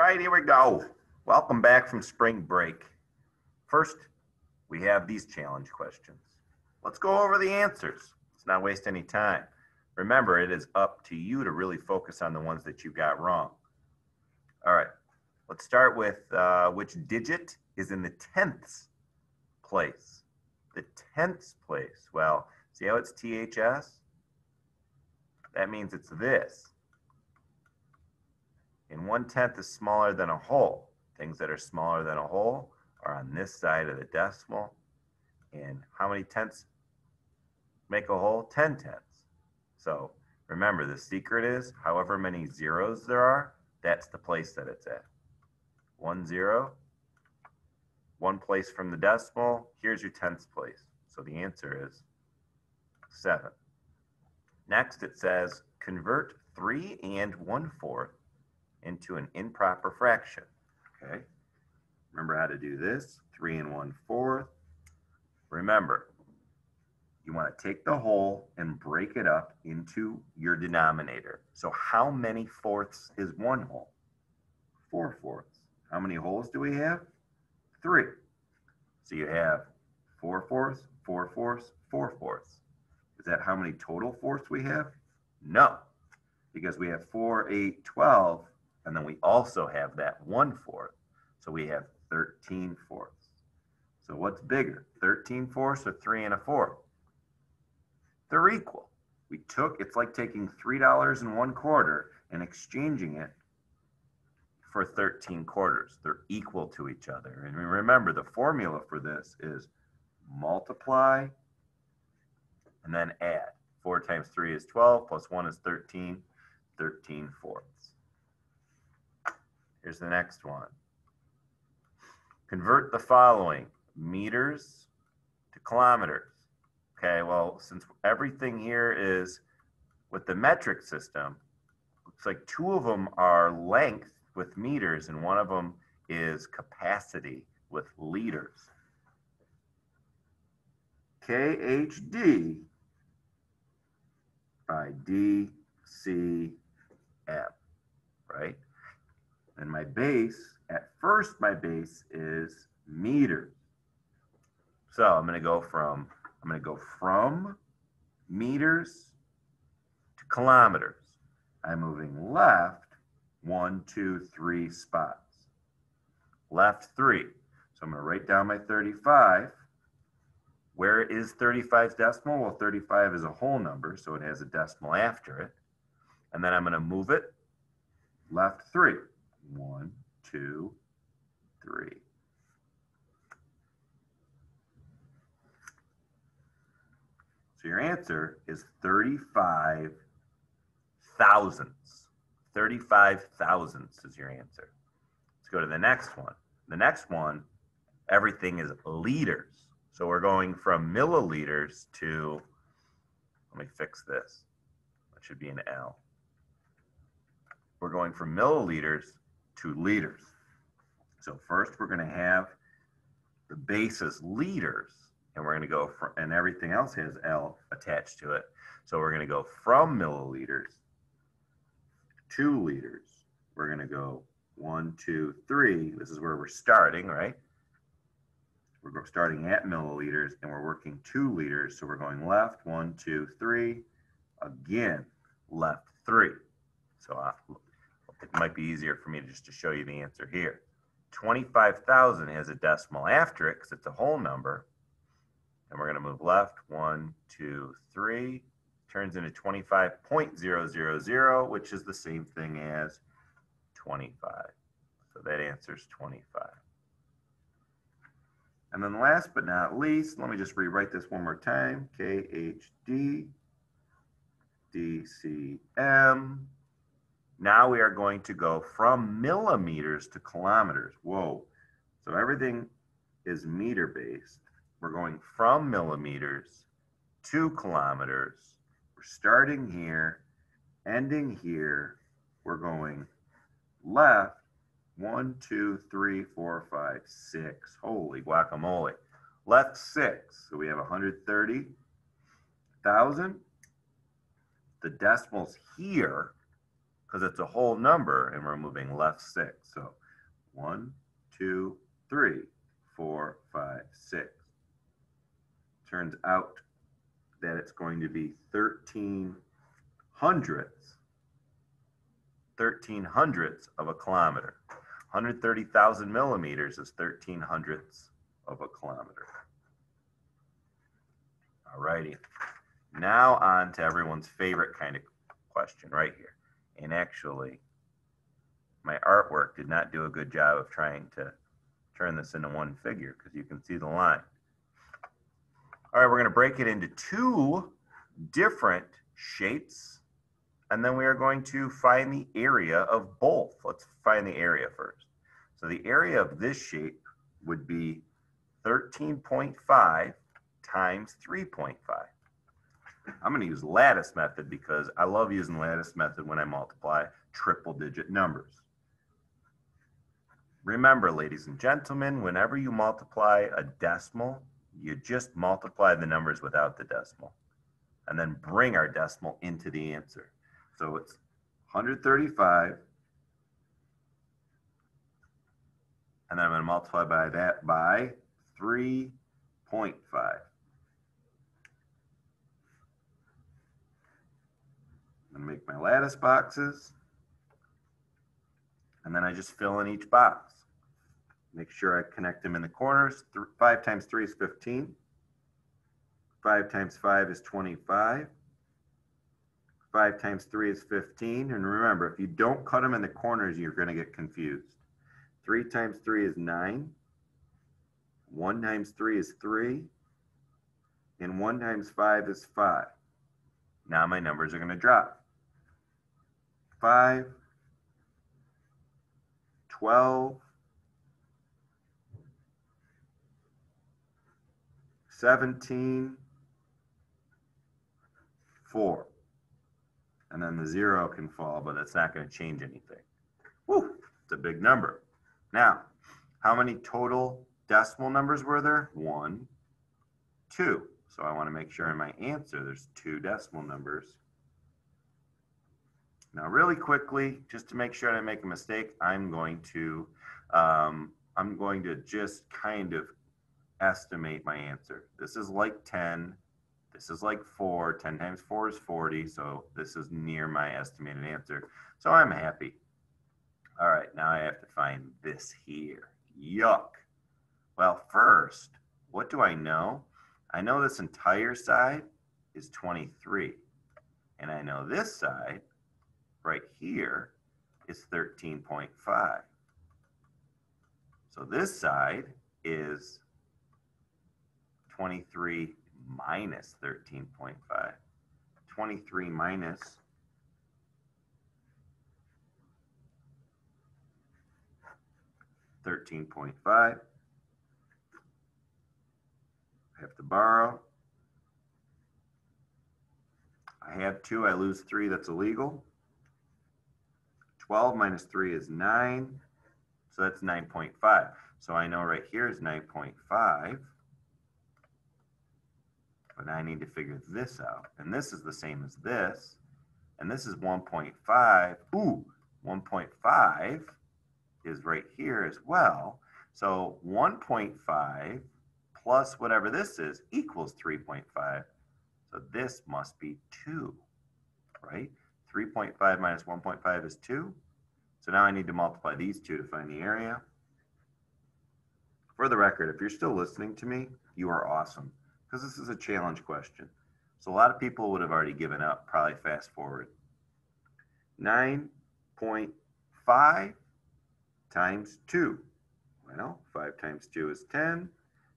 right, here we go. Welcome back from spring break. First, we have these challenge questions. Let's go over the answers. Let's not waste any time. Remember, it is up to you to really focus on the ones that you got wrong. All right, let's start with which digit is in the tenths place. The tenths place. Well, see how it's THS? That means it's this. And 1/10 is smaller than a whole. Things that are smaller than a whole are on this side of the decimal. And how many tenths make a whole? 10 tenths. So remember, the secret is however many zeros there are, that's the place that it's at. 1 0, one place from the decimal, here's your tenths place. So the answer is 7. Next, it says convert 3 1/4 into an improper fraction. Okay, remember how to do this. 3 1/4. Remember, you want to take the whole and break it up into your denominator. So how many fourths is one whole? 4 fourths. How many wholes do we have? 3. So you have 4 fourths, 4 fourths, 4 fourths. Is that how many total fourths we have? No, because we have 4, 8, 12, and then we also have that 1/4. So we have 13 fourths. So what's bigger, 13 fourths or 3 1/4? They're equal. It's like taking $3 1/4 and exchanging it for 13 quarters. They're equal to each other. And remember, the formula for this is multiply and then add. 4 times 3 is 12, plus 1 is 13, 13 fourths. Here's the next one. Convert the following: meters to kilometers. Okay, well, since everything here is with the metric system, looks like 2 of them are length with meters and 1 of them is capacity with liters. KHD by DCM, right? And my base, at first my base is meters. So I'm going to go from meters to kilometers. I'm moving left 1, 2, 3 spots. Left 3. So I'm going to write down my 35. Where is 35's decimal? Well, 35 is a whole number, so it has a decimal after it. And then I'm going to move it left 3. 1, 2, 3. So your answer is 35 thousandths. 35 thousandths is your answer. Let's go to the next one. The next one, everything is liters. So we're going from milliliters to, let me fix this. That should be an L. We're going from milliliters to liters. So first we're going to have the base as liters, and we're going to go from, and everything else has L attached to it. So we're going to go from milliliters to liters. We're going to go 1, 2, 3. This is where we're starting, right? We're starting at milliliters and we're working 2 liters. So we're going left 1, 2, 3. Again, left 3. So it might be easier for me just to show you the answer here. 25,000 has a decimal after it because it's a whole number. And we're going to move left 1, 2, 3. Turns into 25.000, which is the same thing as 25. So that answer is 25. And then last but not least, let me just rewrite this one more time. KHD, DCM. Now we are going to go from millimeters to kilometers. Whoa. So everything is meter based. We're going from millimeters to kilometers. We're starting here, ending here. We're going left 1, 2, 3, 4, 5, 6. Holy guacamole. Left 6. So we have 130,000. The decimals here, because it's a whole number and we're moving left 6. So 1, 2, 3, 4, 5, 6. Turns out that it's going to be 13 hundredths of a kilometer. 130,000 millimeters is 13 hundredths of a kilometer. All righty. Now on to everyone's favorite kind of question right here. And actually, my artwork did not do a good job of trying to turn this into one figure because you can see the line. All right, we're going to break it into 2 different shapes, and then we are going to find the area of both. Let's find the area first. So the area of this shape would be 13.5 times 3.5. I'm going to use lattice method because I love using lattice method when I multiply triple-digit numbers. Remember, ladies and gentlemen, whenever you multiply a decimal, you just multiply the numbers without the decimal and then bring our decimal into the answer. So it's 135, and then I'm going to multiply by that by 3.5. I'm going to make my lattice boxes, and then I just fill in each box. Make sure I connect them in the corners. 5 times 3 is 15. 5 times 5 is 25. 5 times 3 is 15. And remember, if you don't cut them in the corners, you're going to get confused. 3 times 3 is 9. 1 times 3 is 3. And 1 times 5 is 5. Now my numbers are going to drop. 5, 12, 17, 4. And then the 0 can fall, but it's not going to change anything. Woo, it's a big number. Now, how many total decimal numbers were there? 1, 2. So I want to make sure in my answer there's 2 decimal numbers. Now, really quickly, just to make sure I don't make a mistake, I'm going to just kind of estimate my answer. This is like 10. This is like 4. 10 times 4 is 40. So this is near my estimated answer. So I'm happy. All right, now I have to find this here. Yuck. Well, first, what do I know? I know this entire side is 23. And I know this side right here is 13.5. So this side is 23 minus 13.5. 23 minus 13.5. I have to borrow. I have 2, I lose 3, that's illegal. 12 minus 3 is 9, so that's 9.5. So I know right here is 9.5, but now I need to figure this out. And this is the same as this, and this is 1.5. Ooh, 1.5 is right here as well. So 1.5 plus whatever this is equals 3.5. So this must be 2, right? 3.5 minus 1.5 is 2. So now I need to multiply these 2 to find the area. For the record, if you're still listening to me, you are awesome, because this is a challenge question. So a lot of people would have already given up, probably fast forward. 9.5 times 2. Well, 5 times 2 is 10.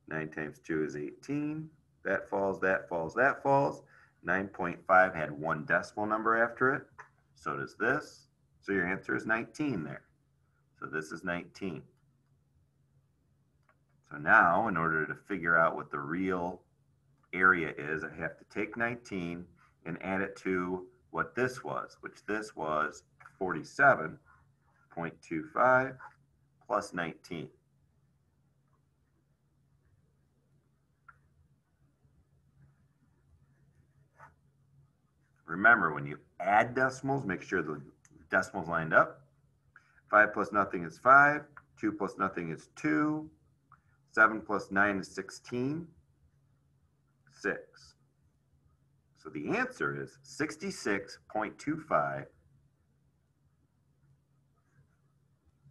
9 times 2 is 18. That falls, that falls, that falls. 9.5 had 1 decimal number after it. So does this. So your answer is 19 there. So this is 19. So now, in order to figure out what the real area is, I have to take 19 and add it to what this was, which this was 47.25 plus 19. Remember, when you add decimals, make sure the decimals lined up. 5 plus nothing is 5. 2 plus nothing is 2. 7 plus 9 is 16. 6. So the answer is 66.25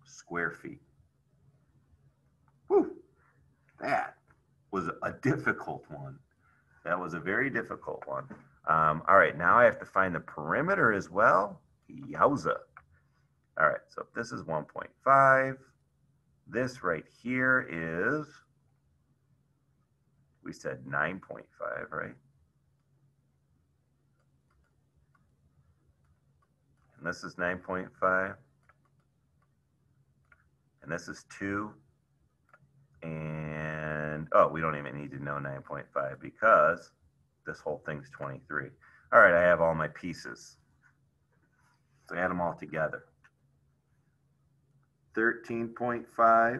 square feet. Whew, that was a difficult one. That was a very difficult one. All right, now I have to find the perimeter as well. Yowza. All right, so if this is 1.5, this right here is, we said 9.5, right? And this is 9.5. And this is 2. And, oh, we don't even need to know 9.5 because this whole thing's 23. All right, I have all my pieces. So add them all together. 13.5. I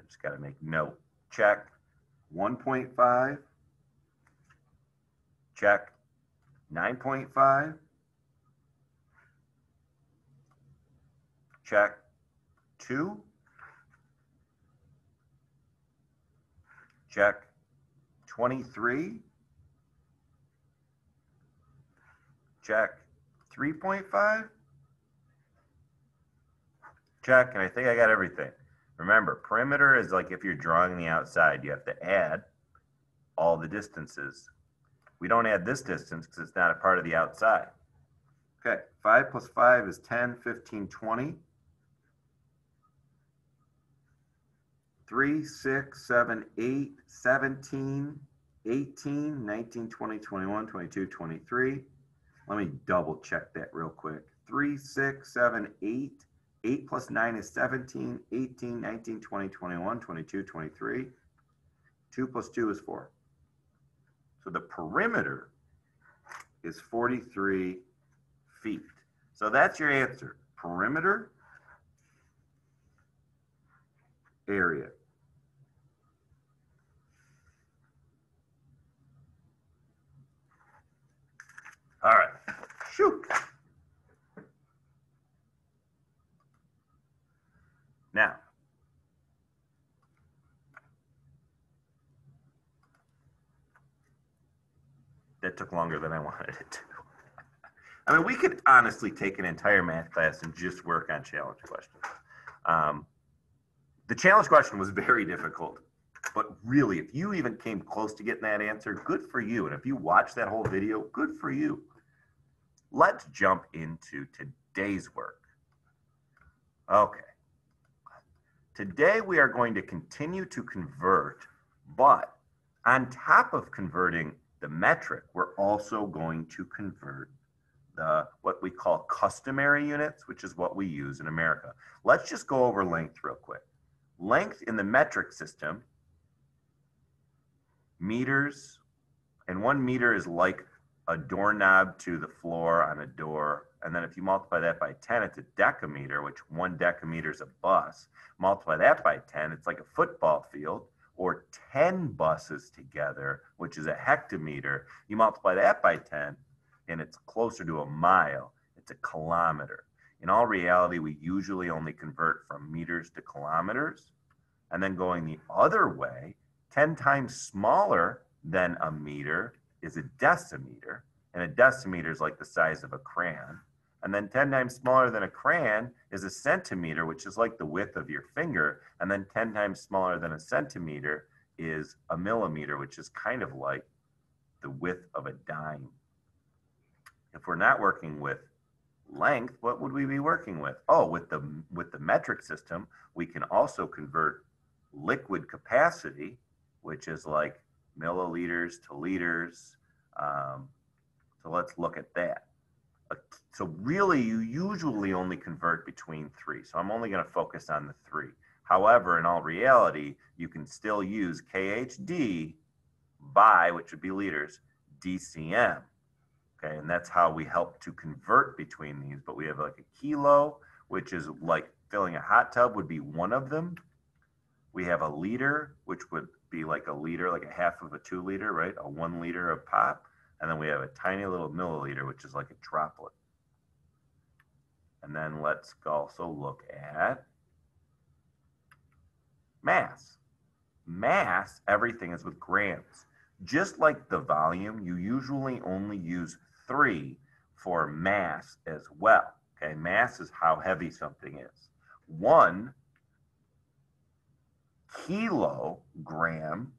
just got to make note. Check. 1.5. Check. 9.5. Check. 2. Check. 23. Check. 3.5. Check, and I think I got everything. Remember, perimeter is like if you're drawing the outside, you have to add all the distances. We don't add this distance because it's not a part of the outside. Okay, 5 plus 5 is 10, 15, 20. 3, 6, 7, 8, 17, 18, 19, 20, 21, 22, 23. Let me double check that real quick. 3, 6, 7, 8. 8 plus 9 is 17, 18, 19, 20, 21, 22, 23. 2 plus 2 is 4. So the perimeter is 43 feet. So that's your answer. Perimeter area. All right. Shoot. Now, that took longer than I wanted it to. I mean, we could honestly take an entire math class and just work on challenge questions. The challenge question was very difficult, but really, if you even came close to getting that answer, good for you. And if you watched that whole video, good for you. Let's jump into today's work. Okay. Today we are going to continue to convert, but on top of converting the metric, we're also going to convert what we call customary units, which is what we use in America. Let's just go over length real quick. Length in the metric system, meters, and 1 meter is like a doorknob to the floor on a door. And then if you multiply that by 10, it's a decameter, which 1 decameter is a bus. Multiply that by 10, it's like a football field, or 10 buses together, which is a hectometer. You multiply that by 10, and it's closer to a mile. It's a kilometer. In all reality, we usually only convert from meters to kilometers. And then going the other way, 10 times smaller than a meter is a decimeter. And a decimeter is like the size of a crayon. And then 10 times smaller than a crayon is a centimeter, which is like the width of your finger. And then 10 times smaller than a centimeter is a millimeter, which is kind of like the width of a dime. If we're not working with length, what would we be working with? Oh, with the metric system, we can also convert liquid capacity, which is like milliliters to liters. So let's look at that. So really, you usually only convert between 3. So I'm only going to focus on the 3. However, in all reality, you can still use KHD by, which would be liters, DCM. Okay, and that's how we help to convert between these. But we have like a kilo, which is like filling a hot tub would be one of them. We have a liter, which would be like a liter, like a half of a 2 liter, right? A 1 liter of pop. And then we have a tiny little milliliter, which is like a droplet. And then let's also look at mass. Mass, everything is with grams. Just like the volume, you usually only use 3 for mass as well. Okay, mass is how heavy something is. 1 kilogram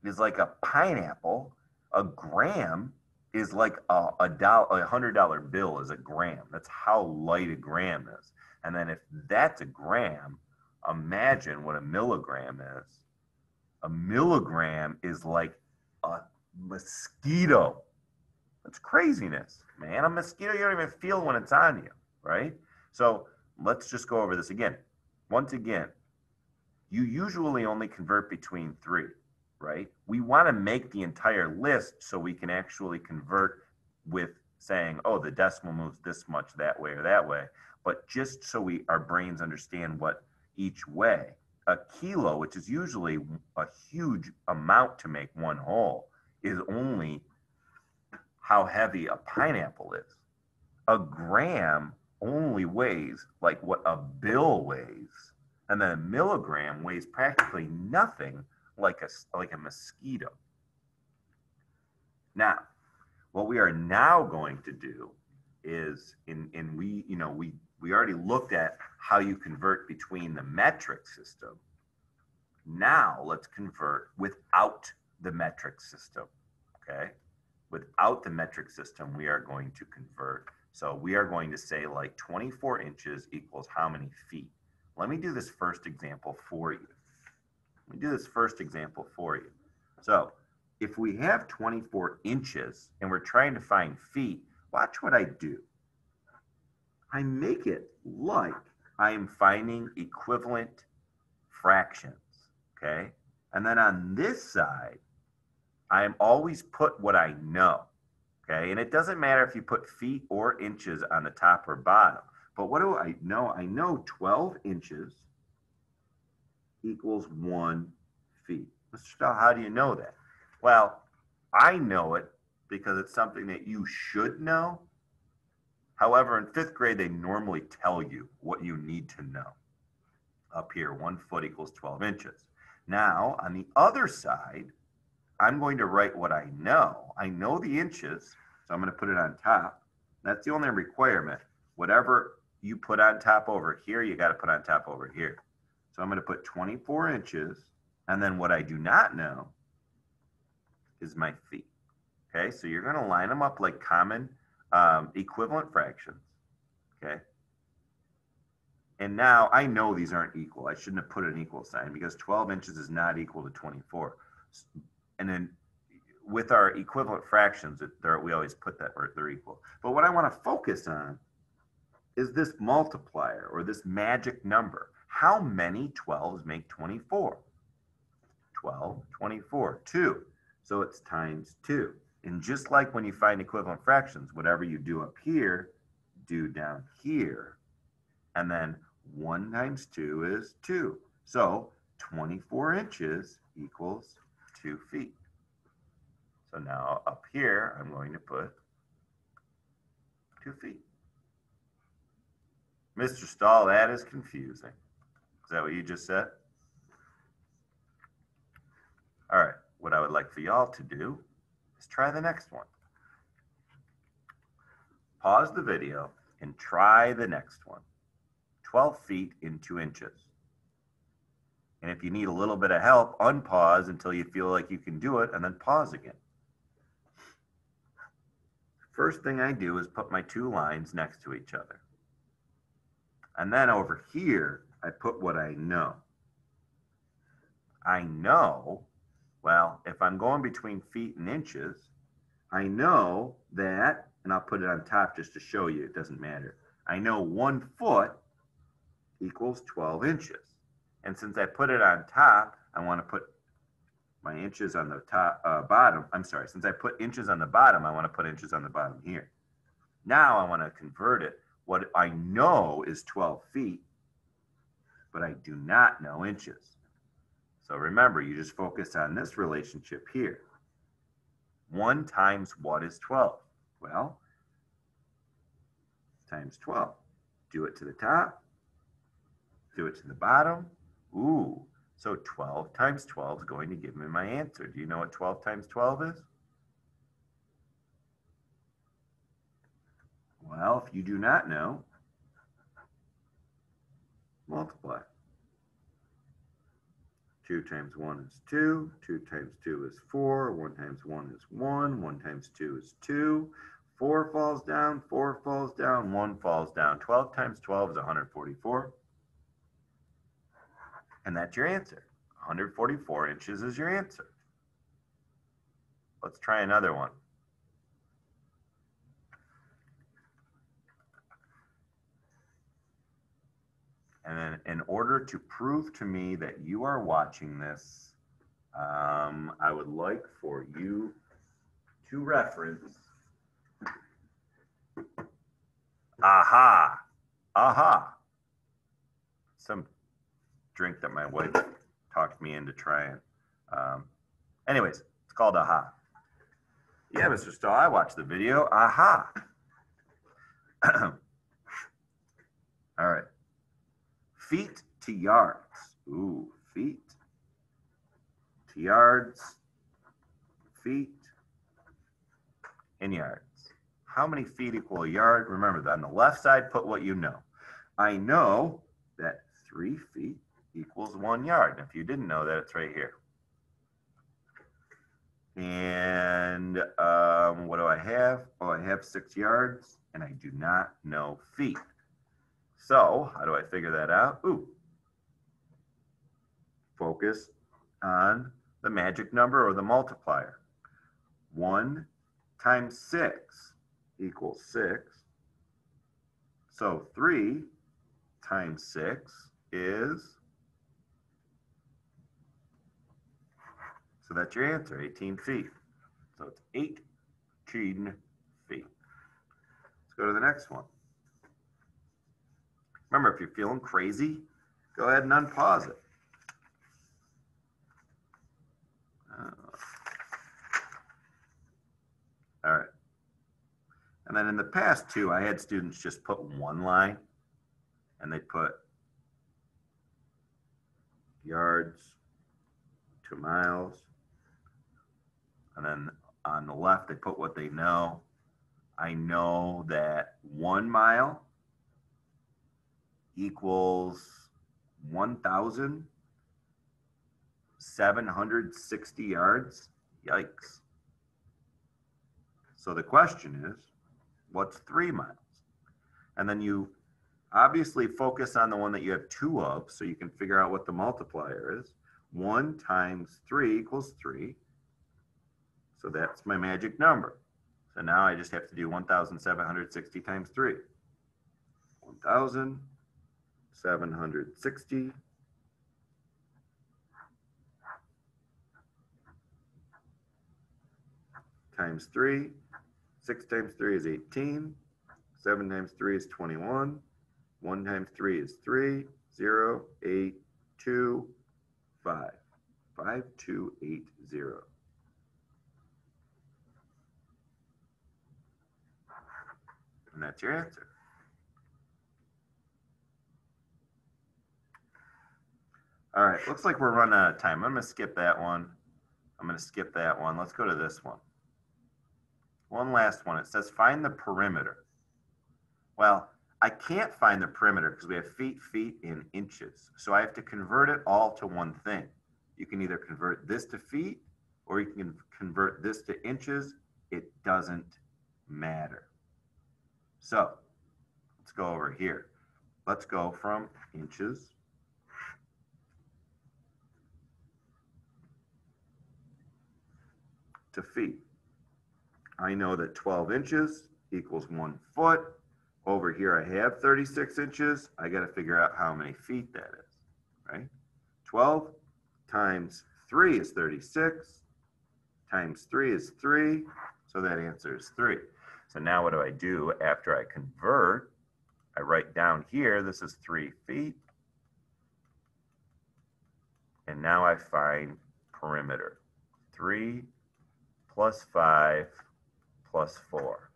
is like a pineapple. A gram is like a $100 bill is a gram. That's how light a gram is. And then if that's a gram, imagine what a milligram is. A milligram is like a mosquito. That's craziness, man. A mosquito, you don't even feel when it's on you, right? So let's just go over this again. Once again, you usually only convert between 3, right? We want to make the entire list so we can actually convert with saying, oh, the decimal moves this much that way or that way. But just so our brains understand what each way, a kilo, which is usually a huge amount to make one whole, is only how heavy a pineapple is. A gram only weighs like what a bill weighs. And then a milligram weighs practically nothing, like a mosquito. Now, what we are now going to do is, we already looked at how you convert between the metric system. Now let's convert without the metric system. Okay, without the metric system, we are going to convert. So we are going to say like 24 inches equals how many feet. Let me do this first example for you. So if we have 24 inches and we're trying to find feet, watch what I do. I make it like I am finding equivalent fractions, okay? And then on this side, I am always put what I know, okay? And it doesn't matter if you put feet or inches on the top or bottom. But what do I know? I know 12 inches equals 1 feet. Mr. Stahl, how do you know that? Well, I know it because it's something that you should know. However, in 5th grade, they normally tell you what you need to know. Up here, 1 foot equals 12 inches. Now, on the other side, I'm going to write what I know. I know the inches, so I'm going to put it on top. That's the only requirement. Whatever you put on top over here, you got to put on top over here. So I'm going to put 24 inches, and then what I do not know is my feet. Okay, so you're going to line them up like common equivalent fractions. Okay. And now I know these aren't equal. I shouldn't have put an equal sign because 12 inches is not equal to 24. And then with our equivalent fractions, we always put that where they're equal. But what I want to focus on is this multiplier or this magic number. How many 12s make 24? 12, 24, 2. So it's times 2. And just like when you find equivalent fractions, whatever you do up here, do down here. And then 1 times 2 is 2. So 24 inches equals 2 feet. So now up here, I'm going to put 2 feet. Mr. Stahl, that is confusing. Is that what you just said? All right, what I would like for y'all to do is try the next one. Pause the video and try the next one. 12 feet in 2 inches. And if you need a little bit of help, unpause until you feel like you can do it and then pause again. First thing I do is put my 2 lines next to each other. And then over here, I put what I know. I know, well, if I'm going between feet and inches, I know that, and I'll put it on top just to show you, it doesn't matter. I know 1 foot equals 12 inches. And since I put it on top, I want to put my inches on the top, bottom. I'm sorry, since I put inches on the bottom, I want to put inches on the bottom here. Now I want to convert it. What I know is 12 feet, but I do not know inches. So remember, you just focus on this relationship here. 1 times what is 12? Well, times 12. Do it to the top. Do it to the bottom. Ooh, so 12 times 12 is going to give me my answer. Do you know what 12 times 12 is? Well, if you do not know, multiply. 2 times 1 is 2. 2 times 2 is 4. 1 times 1 is 1. 1 times 2 is 2. 4 falls down. 4 falls down. 1 falls down. 12 times 12 is 144. And that's your answer. 144 inches is your answer. Let's try another one. And then in order to prove to me that you are watching this, I would like for you to reference Aha. Aha. Some drink that my wife talked me into trying. Anyways, it's called Aha. Yeah, Mr. Stahl, I watched the video. Aha. All right. Feet to yards. Ooh, feet to yards. Feet in yards. How many feet equal a yard? Remember that on the left side, put what you know. I know that 3 feet equals 1 yard. And if you didn't know that, it's right here. And what do I have? Oh, I have 6 yards, and I do not know feet. So how do I figure that out? Ooh, focus on the magic number or the multiplier. 1 times 6 equals 6. So 3 times 6 is, so that's your answer, 18 feet. So it's 18 feet. Let's go to the next one. Remember, if you're feeling crazy, go ahead and unpause it. All right. And then in the past too, I had students just put one line and they put yards to miles. And then on the left, they put what they know. I know that 1 mile equals 1,760 yards. Yikes. So the question is, what's 3 miles? And then you obviously focus on the one that you have 2 of, so you can figure out what the multiplier is. 1 times 3 equals 3. So that's my magic number. So now I just have to do 1,760 times 3. 1,760 times 3. 6 times 3 is 18. 7 times 3 is 21. 1 times 3 is 3. 0, 8, 2, 5. 5280. And that's your answer. All right, looks like we're running out of time. I'm going to skip that one. I'm going to skip that one. Let's go to this one. One last one. It says find the perimeter. Well, I can't find the perimeter because we have feet, feet, and inches. So I have to convert it all to one thing. You can either convert this to feet or you can convert this to inches. It doesn't matter. So let's go over here. Let's go from inches to feet. I know that 12 inches equals 1 foot. Over here I have 36 inches. I got to figure out how many feet that is, right? 12 times 3 is 36. Times 3 is 3. So that answer is 3. So now what do I do after I convert? I write down here, this is 3 feet. And now I find perimeter. 3 plus 5 plus 4.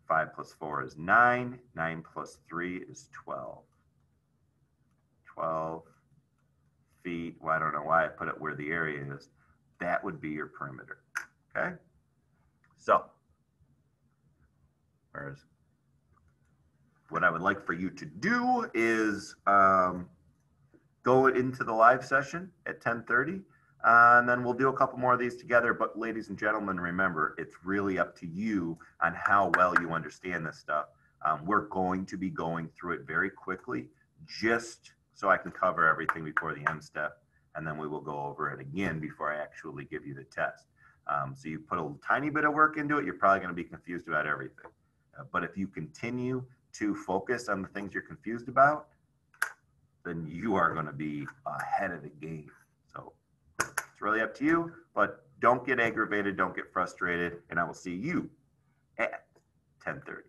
5 plus 4 is 9. 9 plus 3 is 12. 12 feet. Well, I don't know why I put it where the area is. That would be your perimeter. Okay? So, whereas what I would like for you to do is go into the live session at 10:30, and then we'll do a couple more of these together. But ladies and gentlemen, remember, it's really up to you on how well you understand this stuff. We're going to be going through it very quickly, just so I can cover everything before the end step, and then we will go over it again before I actually give you the test. So you put a tiny bit of work into it, you're probably going to be confused about everything. But if you continue to focus on the things you're confused about, then you are going to be ahead of the game. So it's really up to you, but don't get aggravated, don't get frustrated, and I will see you at 10:30.